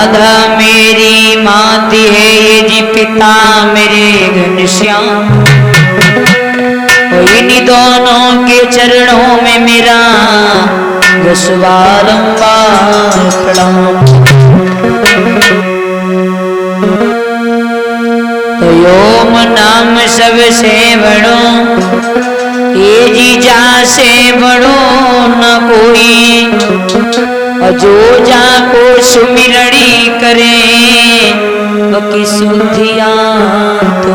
राधा मेरी माती है, ये जी पिता मेरे घनश्याम। इन्हीं दोनों के चरणों में मेरा बारंबार प्रणाम। तो योम नाम सबसे बड़ो, ये जी जा से बड़ो न कोई। जो जाको सुमिरड़ी करे बकी सुधिया तो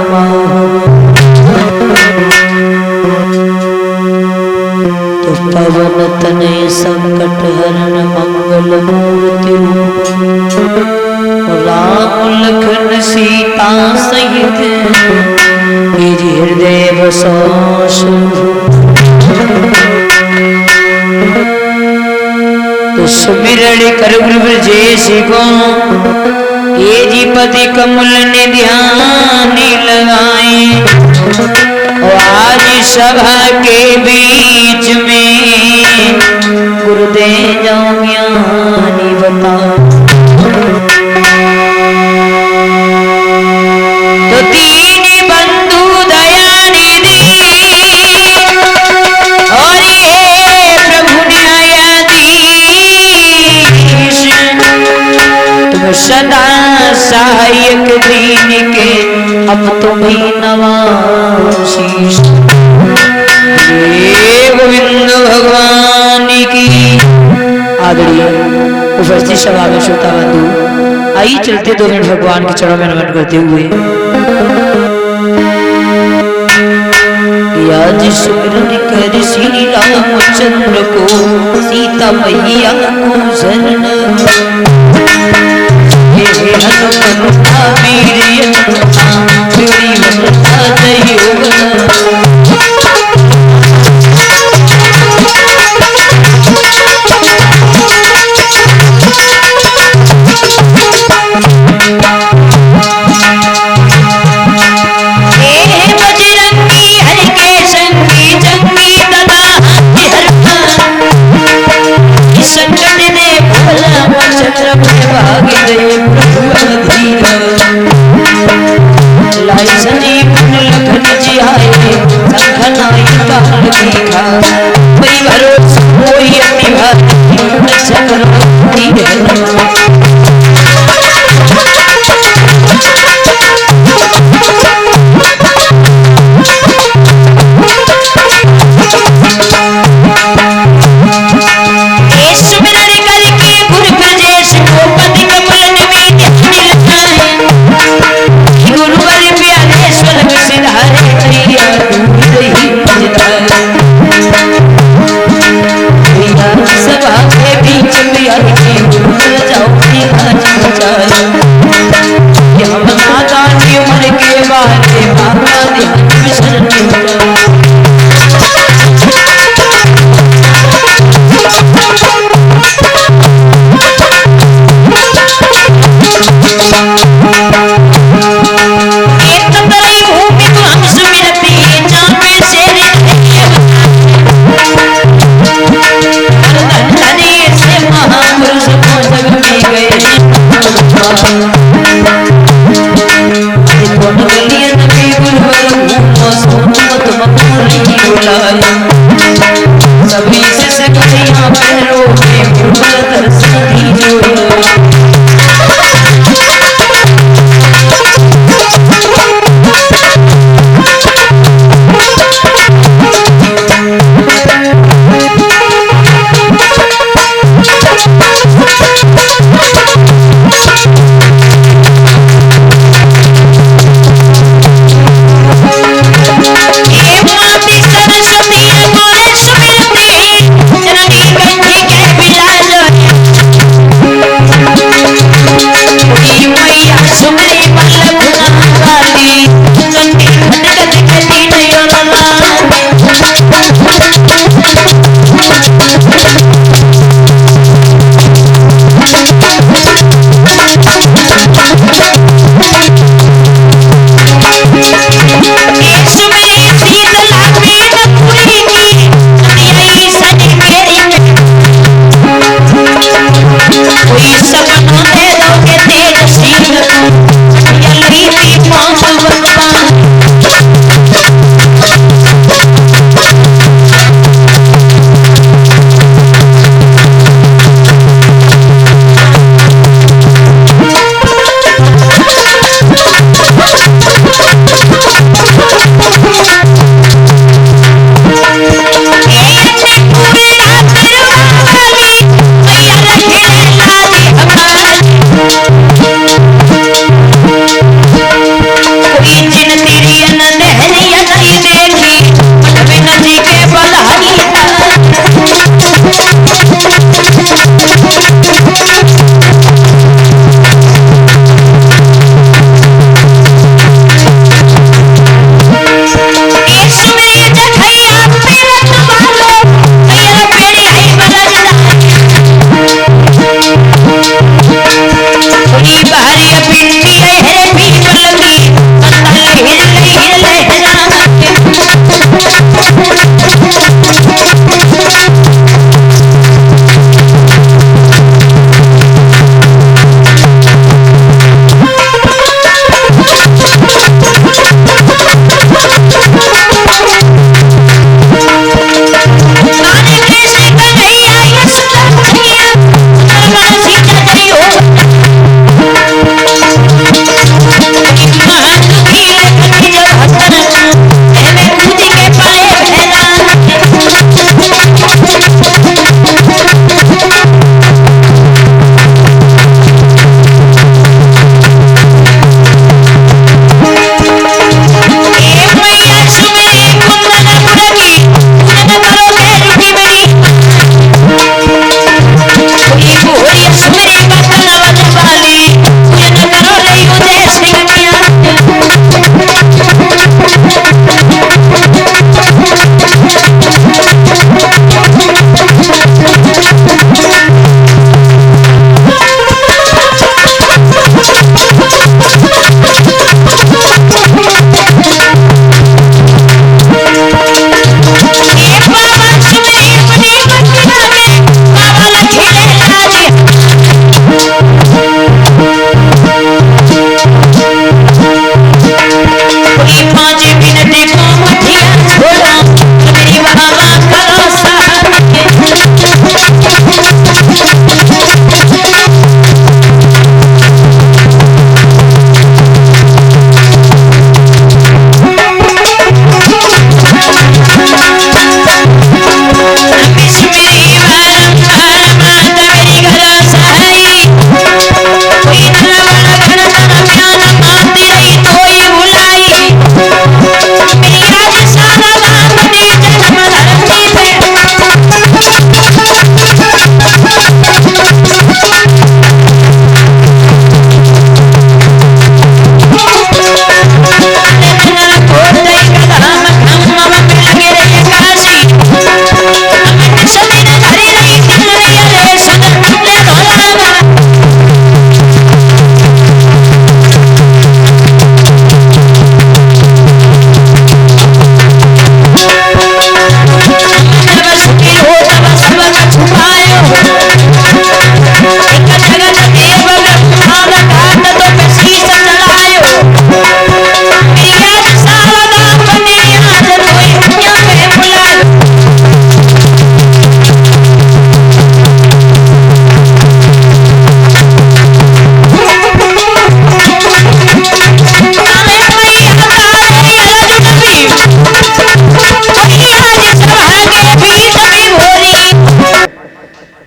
पवन तने संकट हरण मंगल मूर्ति राम लखन सीता सहित हृदय बसो। सुमिरण कर ब्रजेश को, ये जी पति कमल ने ध्यान लगाए। और आज सभा के बीच में गुरुदेव जाओ ज्ञानी बताओ। तो तीन बंधु दयानिधि और ये प्रभु न्यायाधीश, तुम सदा सहायक दीन के, अब तुम्ही नवाशीष। गोविंद भगवान की। आदरणीय उपस्थित सभा में श्रोता बंधु, आइए चलते 2 मिनट भगवान के चरणों में नमन करते हुए आज सुमिरन कर श्री रामचंद्र को, सीता मैया को शरण। हे हनुमंता वीर यंता, तेरी वंदना योग।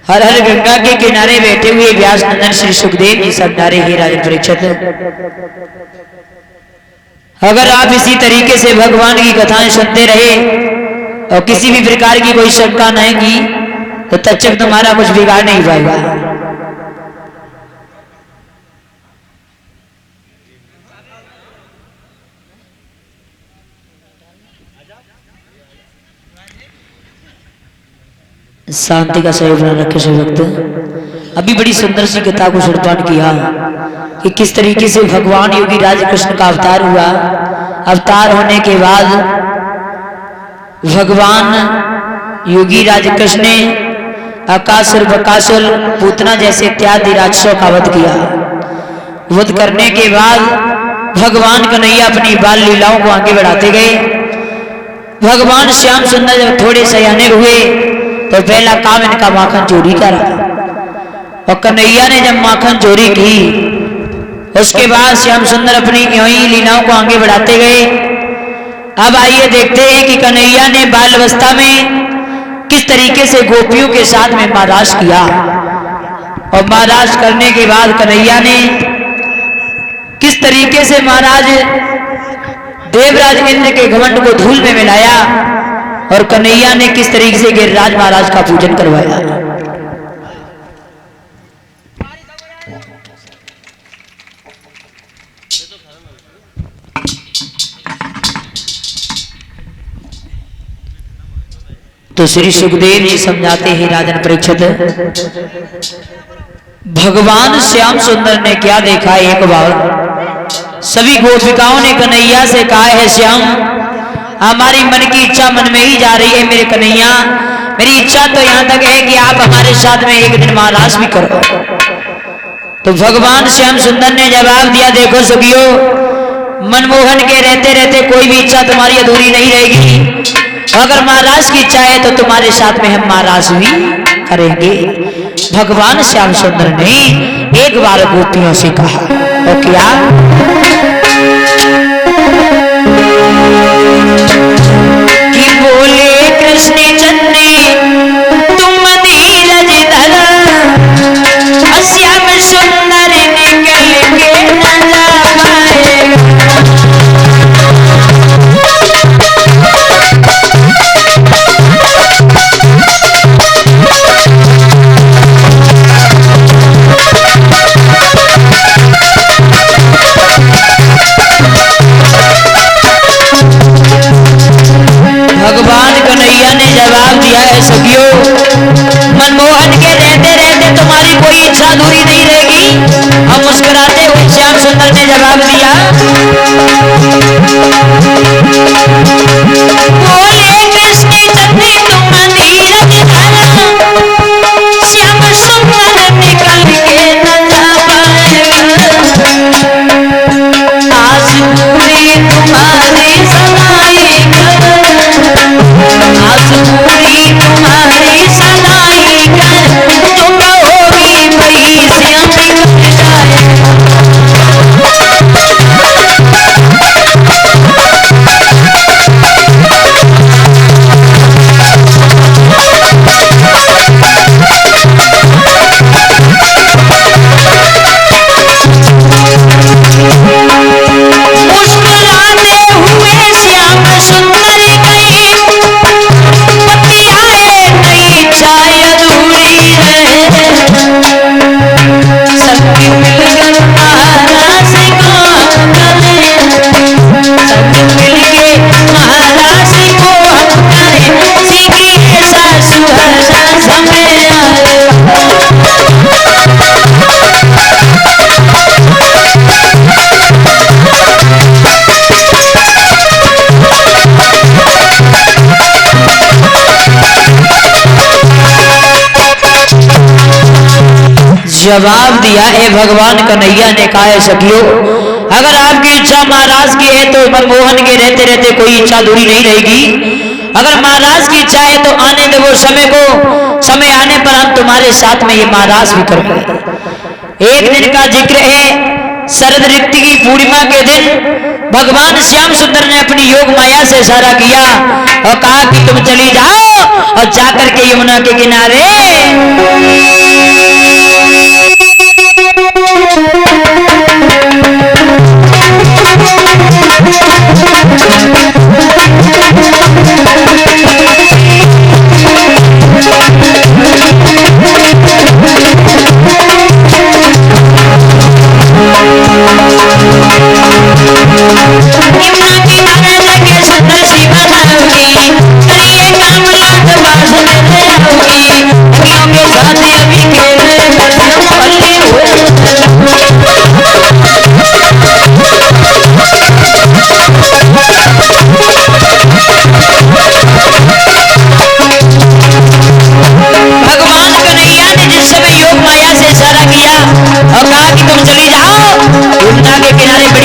हर हर गंगा के किनारे बैठे हुए व्यास नंदन श्री सुखदेव जी समझारे हे राजन परीक्षित, अगर आप इसी तरीके से भगवान की कथाएं सुनते रहे और किसी भी प्रकार की कोई शंका नहीं की तो तब तक तुम्हारा कुछ बिगाड़ नहीं पाएगा। शांति का सहयोग बना रखे सब वक्त। अभी बड़ी सुंदर सी कथा को सुरपान किया कि किस तरीके से भगवान योगी राज कृष्ण का अवतार हुआ। अवतार होने के बाद भगवान योगी राज कृष्ण ने अकासुर बकासुर पूतना जैसे इत्यादि राक्षसों का वध किया। वध करने के बाद भगवान कन्हैया अपनी बाल लीलाओं को आगे बढ़ाते गए। भगवान श्याम सुंदर जब थोड़े सयाने हुए तो पहला काम इनका माखन चोरी करा, और कन्हैया ने जब माखन चोरी की उसके बाद श्याम सुंदर अपनी यही लीलाओं को आगे बढ़ाते गए। अब आइए देखते हैं कि कन्हैया ने बाल अवस्था में किस तरीके से गोपियों के साथ में महाराज किया, और महाराज करने के बाद कन्हैया ने किस तरीके से महाराज देवराज इंद्र के घमंड को धूल में मिलाया, और कन्हैया ने किस तरीके से गिरिराज महाराज का पूजन करवाया। तो श्री सुखदेव जी समझाते हैं राजन परीक्षित, भगवान श्याम सुंदर ने क्या देखा। एक बार सभी गोपिकाओं ने कन्हैया से कहा है, श्याम हमारी मन की इच्छा मन में ही जा रही है। मेरे कन्हैया मेरी इच्छा तो यहाँ तक है कि आप हमारे साथ में एक दिन महाराज भी करो। तो भगवान श्याम सुंदर ने जवाब दिया, देखो सखियो, मनमोहन के रहते रहते कोई भी इच्छा तुम्हारी अधूरी नहीं रहेगी। अगर महाराज की इच्छा है तो तुम्हारे साथ में हम महाराज भी करेंगे। भगवान श्याम सुंदर ने एक बार गोपियों से कहा, और क्या कि बोले कृष्ण चन्ने तुम नीरज धरा, श्याम सुंदर निकल के न जा पाएगा। भगवान कन्हैया ने जवाब दिया है, सखियो मनमोहन के रहते रहते तुम्हारी कोई इच्छा अधूरी नहीं रहेगी। हम मुस्कुराते हुए श्याम सुंदर ने जवाब दिया, बोले कृष्ण चन्ने तुम नीरज धरा, श्याम सुंदर निकल के न जा पाएगा। आज पूरी तुम्हारी सगाई आज पूरी तुम्हारी सगाई कर तुम होगी वही श्याम निकल जाएगा। जवाब दिया है भगवान कन्हैया ने कहा है, सखियो अगर आपकी इच्छा महाराज की है तो मनमोहन के रहते रहते कोई इच्छा दूरी नहीं रहेगी। अगर महाराज की इच्छा है तो आने दे वो समय को, समय आने पर हम तुम्हारे साथ में ये महाराज भी करेंगे। एक दिन का जिक्र है, शरद ऋतु की पूर्णिमा के दिन भगवान श्याम सुंदर ने अपनी योग माया से इशारा किया और कहा कि तुम चली जाओ और जाकर के यमुना के किनारे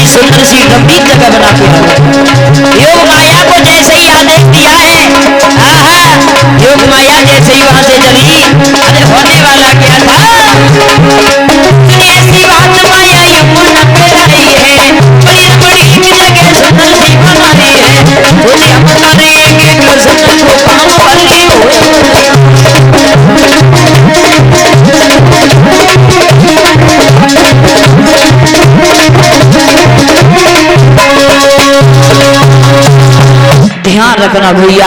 सुंदर सी गंभीर जगह बना के योग माया को जैसे ही आदेश दिया है, योग माया जैसे ही वहां से चली, अरे होने वाला क्या था, ऐसी बात माया यमुना पे आई है, बड़ी बड़ी जगह सुंदर सी बनाई है, बोले हमारे एक कृष्ण को काम वाली ध्यान रखना भैया।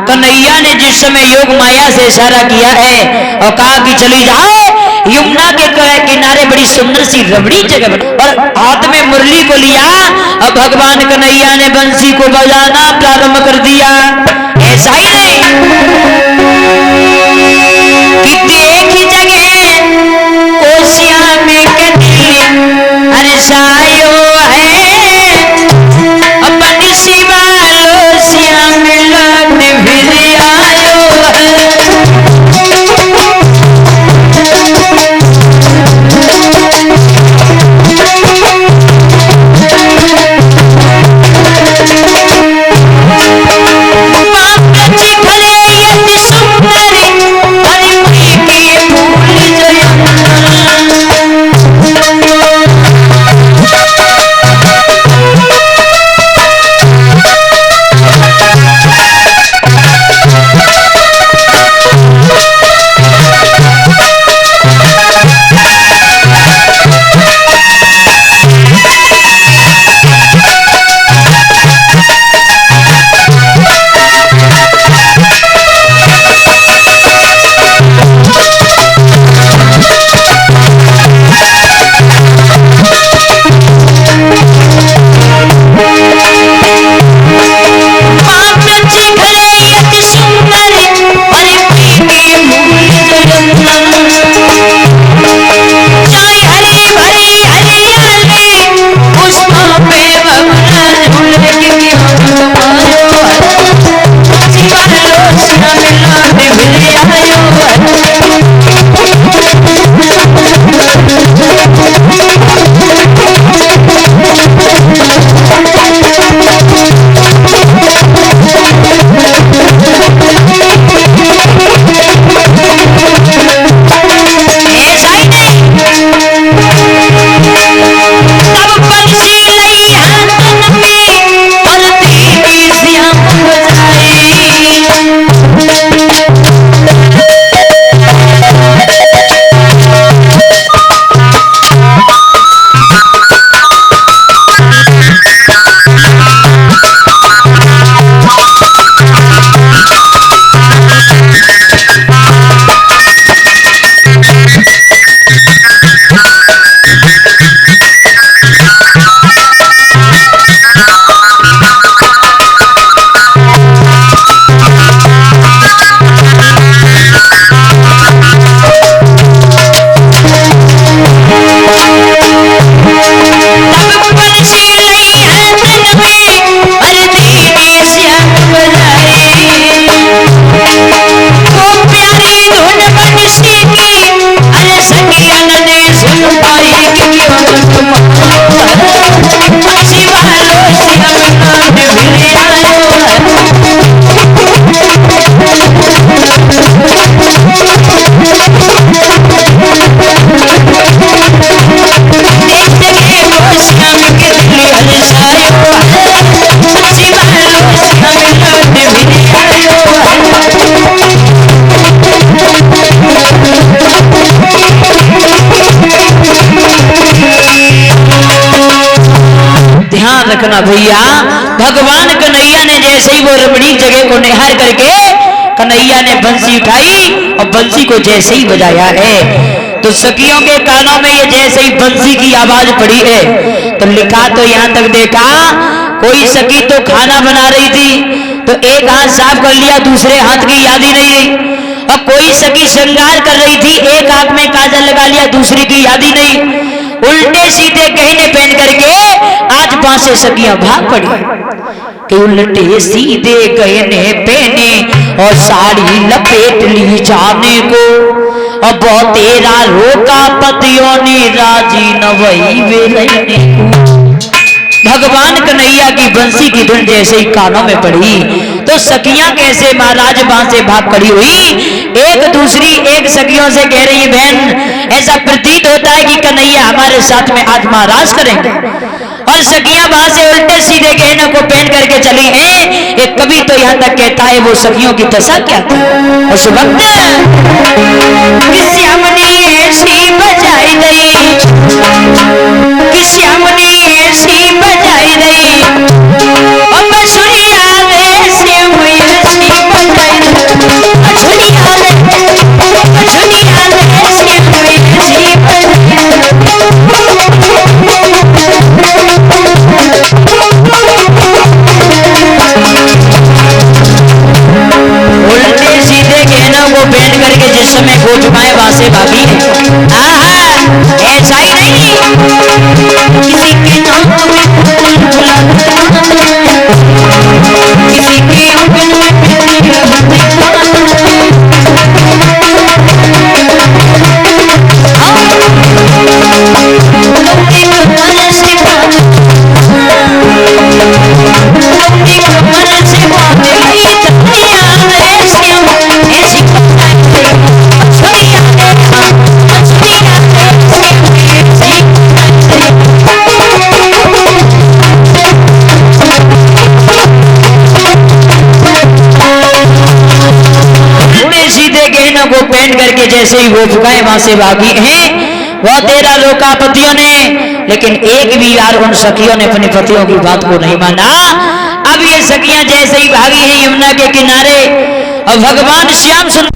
कन्हैया ने जिस समय योग माया से इशारा किया है और कहा कि चली जाओ यमुना के किनारे बड़ी सुंदर सी रबड़ी जगह और हाथ में मुरली को लिया और भगवान कन्हैया ने बंसी को बजाना प्रारंभ कर दिया। ऐसा ही नहीं कि देखी जगह कोशिया में कटी अरे सायो है अपन शिवा खड़े यति सुंदर रखना भैया, भगवान कन्हैया ने जैसे ही वो रमणीक जगह को निहार करके कन्हैया ने बंसी उठाई और बंसी को जैसे ही बजाया है तो सखियों के कानों में ये जैसे ही बंसी की आवाज पड़ी है तो लिखा तो यहां तक देखा, कोई सखी तो खाना बना रही थी तो एक हाथ साफ कर लिया, दूसरे हाथ की याद ही नहीं रही। और कोई सखी श्रृंगार कर रही थी, एक आंख में काजल लगा लिया, दूसरी की याद ही नहीं। उल्टे सीधे गहने पहन करके आज 5 सखियां भाग पड़ी कि उल्टे सीधे गहने पहने और साड़ी लपेट ली जाने को, और बहुत तेरा रोका पतियों ने राजी न वही वे रहने को। भगवान कन्हैया की बंसी की धुन जैसे ही कानों में पड़ी तो सखियां कैसे महाराज वहां से भाग खड़ी हुई, एक दूसरी एक सखियों से कह रही है, बहन ऐसा प्रतीत होता है कि कन्हैया हमारे साथ में आज महाराज करेंगे। और सखियां वहां से उल्टे सीधे गहनों को पहन करके चली है। एक कवि तो यहां तक कहता है वो सखियों की दशा क्या थी। उस वक्त श्याम ने ऐसी बजाई गई, श्याम ने ऐसी बजाई गई, और बसुरिया ने श्याम ऐसी बजाई गई, बसुरिया ने श्याम ऐसी उल्टे सीधे गहनों को पहन करके जिस समय खो चुकाए वहां से भागी है। ऐसा ही नहीं किसी के नाम किसी के को पहन करके जैसे ही वो फुकाए वहां से भागी हैं, वह तेरा रोका पतियों ने, लेकिन एक भी यार उन सखियों ने अपने पतियों की बात को नहीं माना। अब ये सखियां जैसे ही भागी हैं यमुना के किनारे और भगवान श्याम सुंदर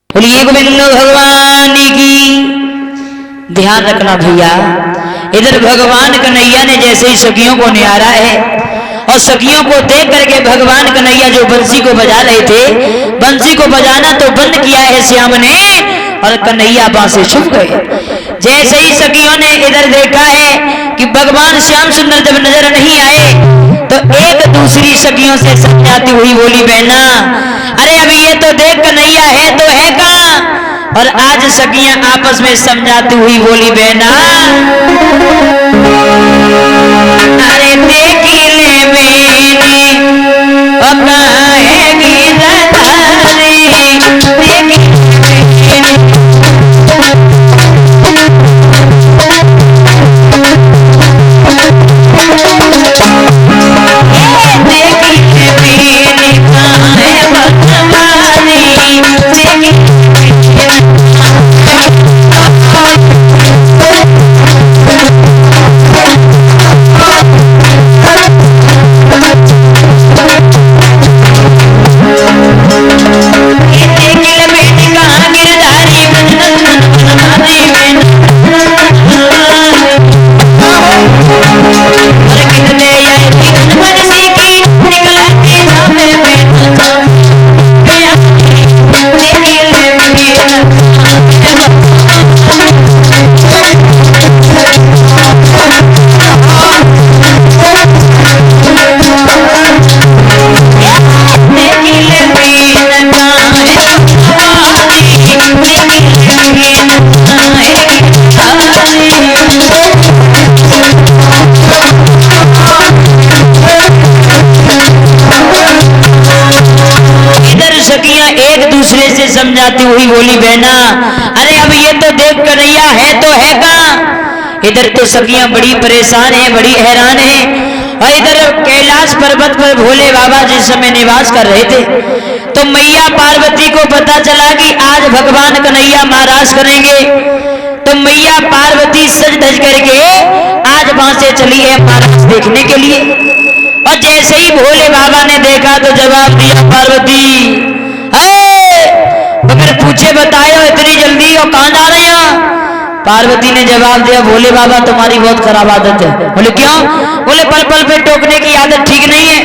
बोलिए गोविंद भगवान की। ध्यान रखना भैया, इधर भगवान कन्हैया ने जैसे ही सखियों को निहारा है और सखियों को देख करके भगवान कन्हैया जो बंसी को बजा रहे थे, बंसी को बजाना तो बंद किया है श्याम ने और कन्हैया वहां से छुप गए। जैसे ही सखियों ने इधर देखा है कि भगवान श्याम सुंदर जब नजर नहीं आए तो एक दूसरी सखियों से समझाती हुई बोली, बहना अरे अभी ये तो देख कन्हैया है तो है कहां। और आज सखियां आपस में समझाती हुई बोली, बहना अरे देखी ले मैंने अब है गिरधारी, देखी समझाती हुई बोली, बहना अरे अब ये तो देख कन्हैया है तो है कहां। इधर तो सखियां बड़ी परेशान हैं, बड़ी हैरान हैं। और इधर कैलाश पर्वत पर भोले बाबा जिस समय निवास कर रहे थे तो मैया पार्वती को पता चला कि आज भगवान कन्हैया महाराज करेंगे। तो मैया पार्वती सज धज करके आज वहां से चली है महाराज देखने के लिए। और जैसे ही भोले बाबा ने देखा तो जवाब दिया पार्वती, बगैर पूछे बताए हो इतनी जल्दी और कहां जा रहे हो? पार्वती ने जवाब दिया, भोले बाबा तुम्हारी बहुत खराब आदत है। बोले क्यों? बोले पल पल पे टोकने की आदत ठीक नहीं है।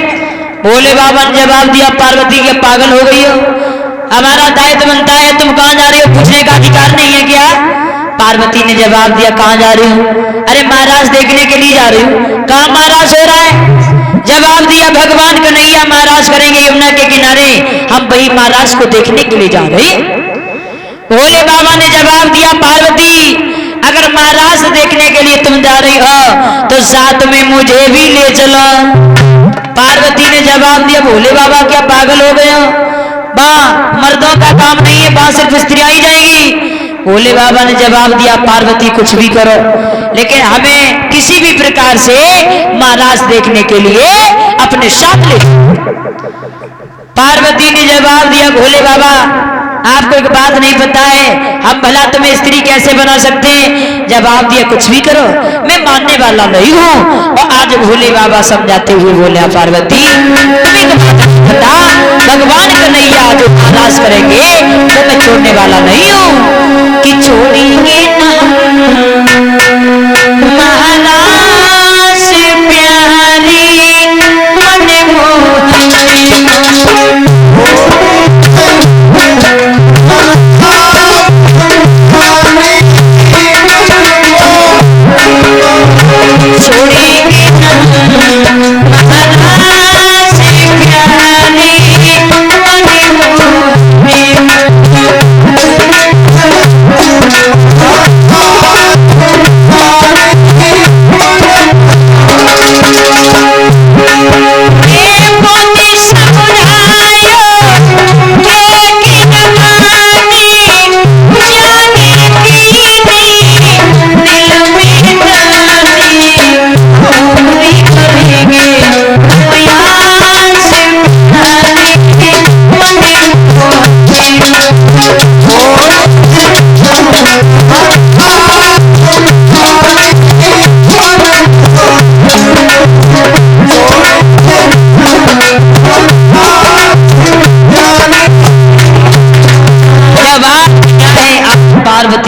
भोले बाबा ने जवाब दिया, पार्वती के पागल हो गई हो? हमारा दायित्व बनता है, तुम कहां जा रही हो पूछने का अधिकार नहीं है क्या? पार्वती ने जवाब दिया, कहां जा रही हूं? अरे महाराज देखने के लिए जा रही हूं। कहां महाराज हो रहा है? जवाब दिया, भगवान कन्हैया महाराज करेंगे यमुना के किनारे, हम वही महाराज को देखने के लिए जा रहे हैं। भोले बाबा ने जवाब दिया, पार्वती अगर महाराज देखने के लिए तुम जा रही हो तो साथ में मुझे भी ले चलो। पार्वती ने जवाब दिया, भोले बाबा क्या पागल हो गए हो? मर्दों का काम नहीं है, वहां सिर्फ स्त्रियां ही जाएंगी। भोले बाबा ने जवाब दिया, पार्वती कुछ भी करो लेकिन हमें किसी भी प्रकार से महाराज देखने के लिए अपने साथ ले। पार्वती ने जवाब दिया, भोले बाबा आपको एक बात नहीं पता है, हम भला तुम्हें स्त्री कैसे बना सकते हैं? जवाब दिया, कुछ भी करो मैं मानने वाला नहीं हूँ। और आज भोले बाबा समझाते हुए बोले, पार्वती तुम्हें एक बात नहीं पता, भगवान कन्हैया जो महाराज करेंगे तो मैं छोड़ने वाला नहीं हूँ कि छोड़ेंगे ना महाराज प्यारी मन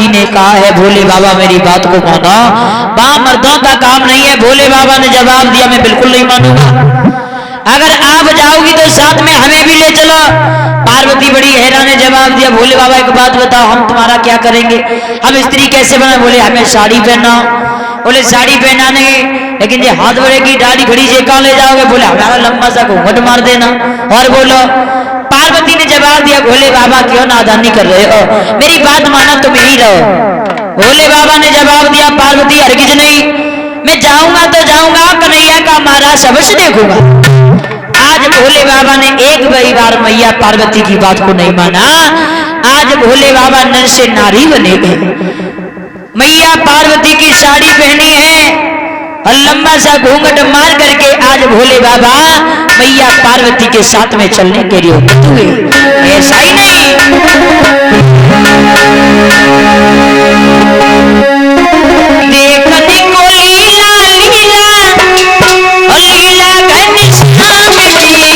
ने कहा है, भोले बाबा मेरी बात को मानो, वहां मर्दों का काम नहीं है। भोले बाबा ने जवाब दिया, मैं बिल्कुल नहीं मानूंगा, अगर आप जाओगी तो साथ में हमें भी ले चलो। पार्वती बड़ी हैरान ने जवाब दिया, भोले बाबा एक बात बताओ, हम तुम्हारा क्या करेंगे? हम स्त्री कैसे बना? बोले हमें साड़ी पहनाओ। बोले साड़ी पहनाने लेकिन ये हाथ बढ़ेगी दाढ़ी खड़ी से कहाँ ले जाओगे? बोले हमारा लंबा सा घूंघट मार देना। और बोलो। पार्वती ने जवाब दिया, भोले बाबा क्यों नादानी कर रहे हो, मेरी बात मानो तुम यही रहो। भोले बाबा ने जवाब दिया, पार्वती हरगिज नहीं, मैं जाऊंगा तो जाऊंगा, कन्हैया का महाराज अवश्य देखूंगा। आज भोले बाबा ने एक बार मैया पार्वती की बात को नहीं माना। आज भोले बाबा नर से नारी बने गए। मैया पार्वती की साड़ी पहनी है और लंबा सा घूंघट मार करके आज भोले बाबा मैया पार्वती के साथ में चलने के लिए हुए। ऐसा ही नहीं, देखने को लीला लीला और लीला घनश्याम की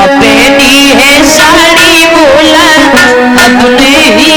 अपनी है साड़ी बोला अपने ही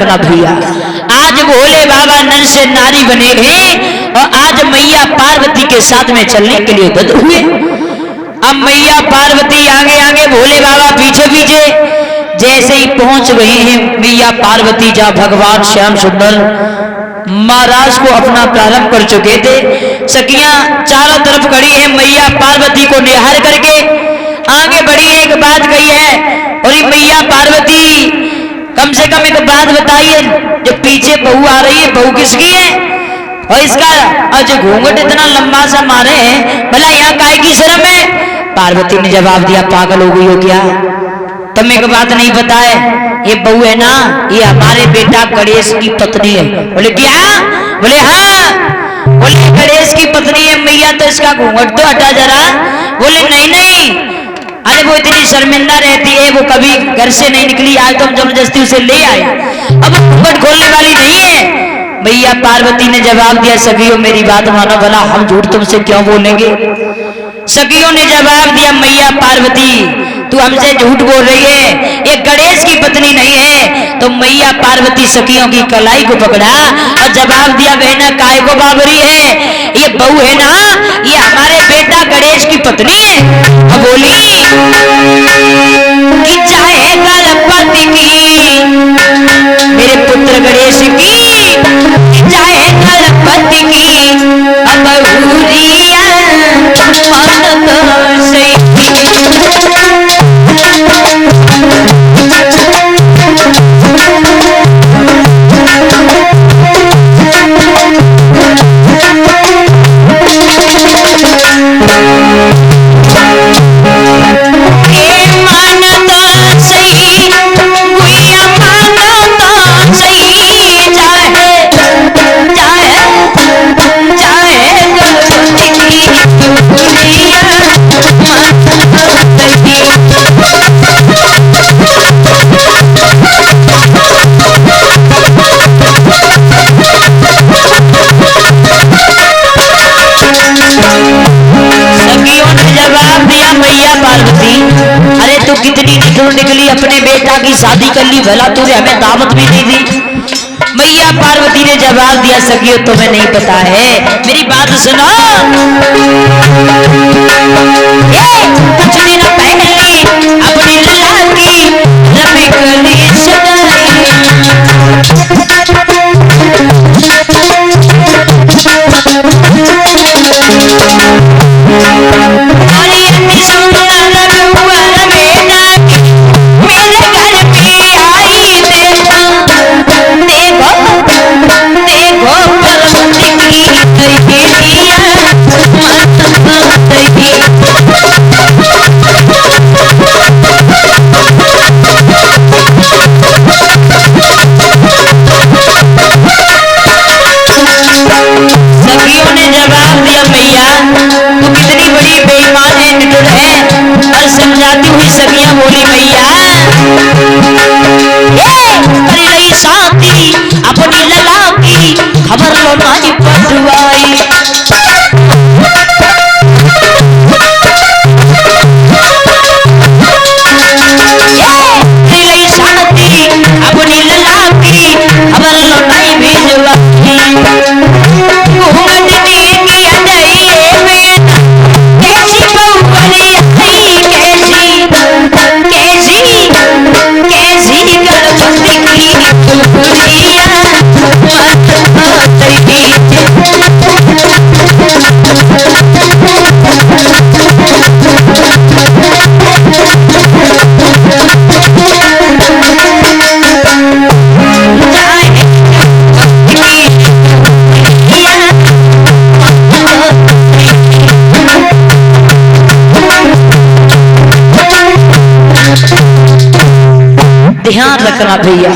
रखना भैया। आज भोले बाबा नर से नारी बने हैं और आज मैया पार्वती के साथ में चलने के लिए उद्यत हुए। अब मैया पार्वती आगे आगे, भोले बाबा पीछे पीछे। जैसे ही पहुंच गए हैं मैया पार्वती जहां भगवान श्याम सुंदर महाराज को अपना प्रारंभ कर चुके थे, सखियां चारों तरफ खड़ी हैं। मैया पार्वती को निहार करके आगे बढ़ी, एक बात कही है, और मैया पार्वती कम से कम एक बात बताइए, जो पीछे बहू आ रही है बहू किसकी है? और इसका और जो घूंघट इतना लंबा सा मारे हैं, भला यहाँ काय की शर्म है? पार्वती ने जवाब दिया, पागल हो गई हो क्या? तुम्हें एक बात नहीं पता है, ये बहू है ना, ये हमारे बेटा गणेश की पत्नी है। बोले क्या? बोले हाँ। बोले गणेश की पत्नी है मैया, तो इसका घूंघट तो हटा जरा। बोले नहीं नहीं, अरे वो इतनी शर्मिंदा रहती है, वो कभी घर से नहीं निकली, आज तो हम जबरदस्ती उसे ले आए, अब वो घूंघट खोलने वाली नहीं है। मैया पार्वती ने जवाब दिया, सखियों मेरी बात मानो, भला हम झूठ तुमसे क्यों बोलेंगे? सखियों ने जवाब दिया, मैया पार्वती तू हमसे झूठ बोल रही है, ये गणेश की पत्नी नहीं है। तो मैया पार्वती सखियों की कलाई को पकड़ा और जवाब दिया, बहना काय को बाबरी है, ये बहू है ना, ये हमारे बेटा गणेश की पत्नी है। और बोली कि चाहे गणपति की, मेरे पुत्र गणेश की, चाहे गणपति की अबहुरिया मन तो सही। निकली अपने बेटा की शादी कर ली, भला तूने हमें दावत भी नहीं दी। मैया पार्वती ने जवाब दिया, सखियों तुम्हें नहीं पता है, मेरी बात सुनो। कुछ दिन पहले अपनी लला की रमी समझाती हुई सखियां बोली, मैया कर रही शादी अपनी लला की, खबर लो नानी पटवाई। अपनी लला की खबर लो नहीं भिजवाई। ध्यान रखना भैया,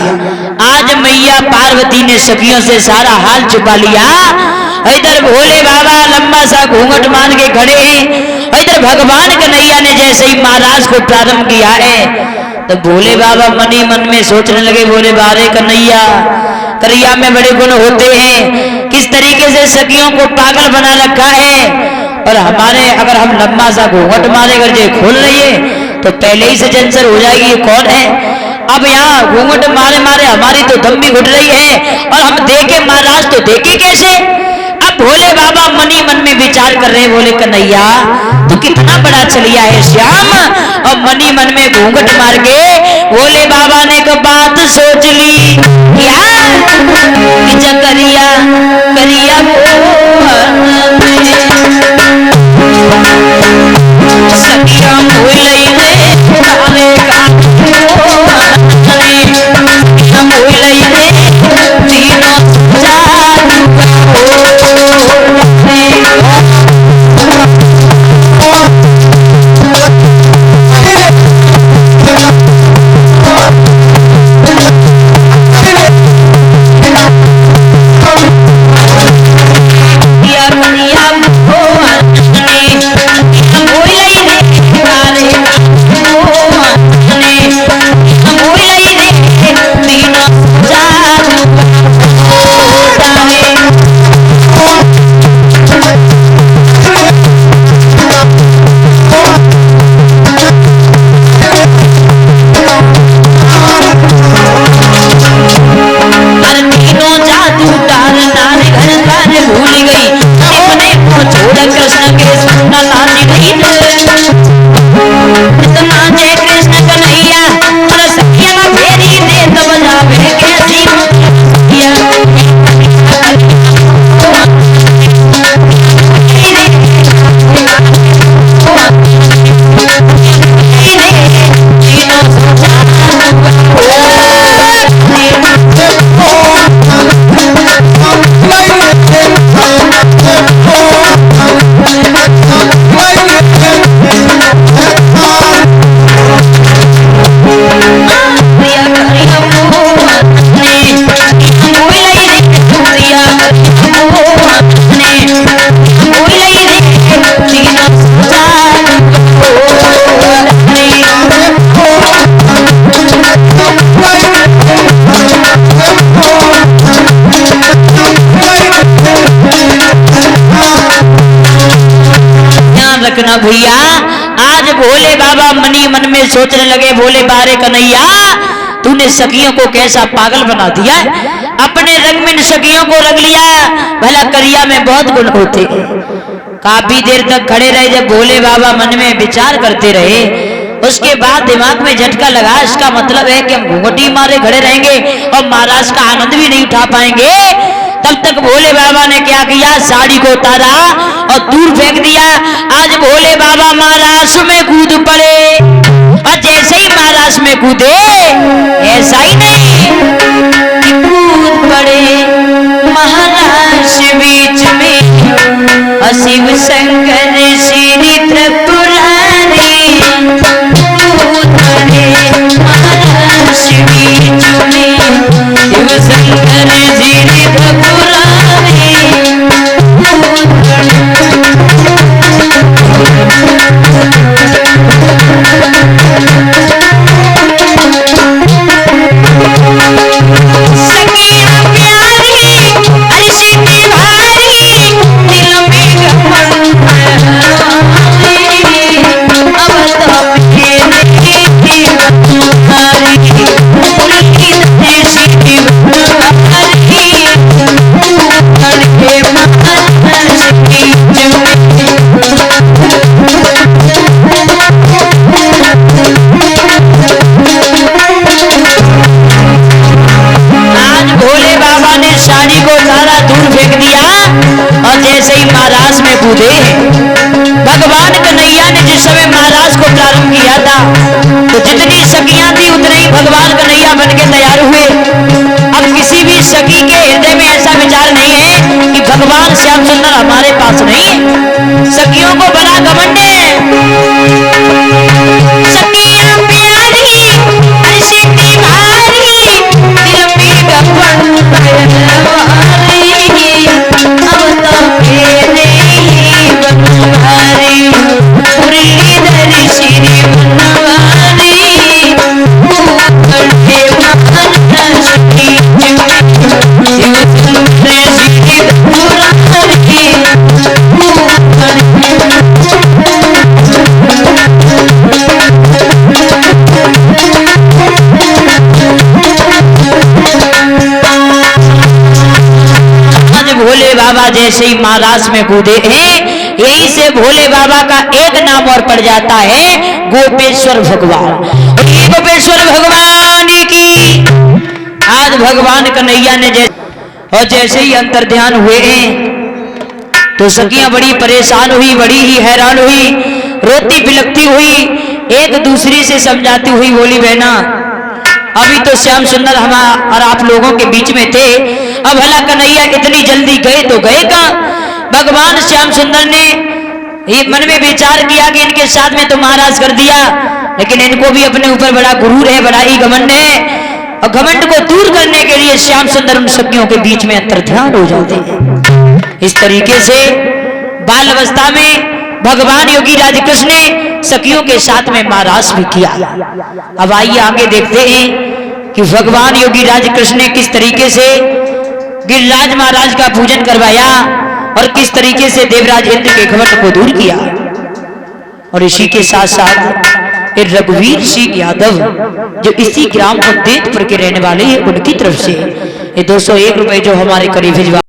आज मैया पार्वती ने सखियों से सारा हाल छुपा लिया। इधर भोले बाबा लंबा सा घूंघट मान के खड़े हैं, इधर भगवान कन्हैया ने जैसे ही महाराज को प्रारंभ किया है तो भोले बाबा मन ही मन में सोचने लगे, भोले बारे कन्हैया, कन्हैया में बड़े गुण होते हैं, किस तरीके से सखियों को पागल बना रखा है। और हमारे अगर हम लंबा सा घूंघट मारे अगर ये खोल रही है तो पहले ही से जंसर हो जाएगी, ये कौन है? अब यहाँ घूंघट मारे मारे हमारी तो दम भी घुट रही है और हम देखे महाराज तो देखे कैसे। अब भोले बाबा मनी मन में विचार कर रहे, बोले कन्हैया तू कितना बड़ा चलिया है श्याम। और मनी मन में घूंघट मार के भोले बाबा ने एक बात सोच ली, क्या करिया करिया सखिया भूलई रे तारे का भूलई रे तीनों रखना भैया। आज भोले बाबा मनी मन में सोचने लगे, भोले बारे कन्हैया तूने सखियों को कैसा पागल बना दिया, अपने रंग में सखियों को रंग लिया, भला करिया में बहुत गुण होते। काफी देर तक खड़े रहे, जब भोले बाबा मन में विचार करते रहे, उसके बाद दिमाग में झटका लगा, इसका मतलब है कि हम घूंघटी मारे खड़े रहेंगे और महाराज का आनंद भी नहीं उठा पाएंगे। तब तक भोले बाबा ने क्या किया, साड़ी को उतारा और दूर फेंक दिया। आज भोले बाबा महाराज में कूद पड़े और जैसे ही महाराज में कूदे, ऐसा ही नहीं कूद पड़े महाराज बीच में, शिव शंकर श्री त्रिपुरारी कूद पड़े महाराज बीच में, शिव शंकर श्री त्रिपुरारी कूद भगवान कन्हैया ने जिस समय महाराज को प्रारंभ किया था, तो जितनी सखियां थी उतने ही भगवान कन्हैया बन के तैयार हुए। अब किसी भी सखी के हृदय में ऐसा विचार नहीं है कि भगवान श्याम सुंदर हमारे पास नहीं है। सखियों को बड़ा घमंड है। सखियां प्यारी अरशती भारी, दिल में घमंड महाराज में कूदे हैं। यही से भोले बाबा का एक नाम और पड़ जाता है गोपेश्वर भगवान। गोपेश्वर भगवान की आज भगवान कन्हैया ने जैसे ही अंतर ध्यान हुए तो सखियां बड़ी परेशान हुई, बड़ी ही हैरान हुई, रोती बिलखती हुई, एक दूसरी से समझाती हुई बोली बहना अभी तो श्याम सुंदर हम और आप लोगों के बीच में थे, अब भला कन्हैया इतनी जल्दी गए तो गए कहां। भगवान श्याम सुंदर ने ये मन में विचार किया कि इनके साथ में तो महाराज कर दिया, लेकिन इनको भी अपने ऊपर बड़ा गुरूर है, बड़ा ही घमंड है, और घमंड को दूर करने के लिए श्याम सुंदर उन सखियों के बीच में अंतर ध्यान हो जाते हैं। इस तरीके से बाल अवस्था में भगवान योगी राज कृष्ण ने सखियों के साथ में महाराज भी किया। अब आइए आगे देखते हैं कि भगवान योगी राज कृष्ण ने किस तरीके से गिरिराज महाराज का पूजन करवाया और किस तरीके से देवराज इंद्र के घमंड को दूर किया। और इसी के साथ साथ रघुवीर सिंह यादव जो इसी ग्राम पंचायत पर के रहने वाले हैं, उनकी तरफ से ये 201 रुपए जो हमारे करीब भिजवा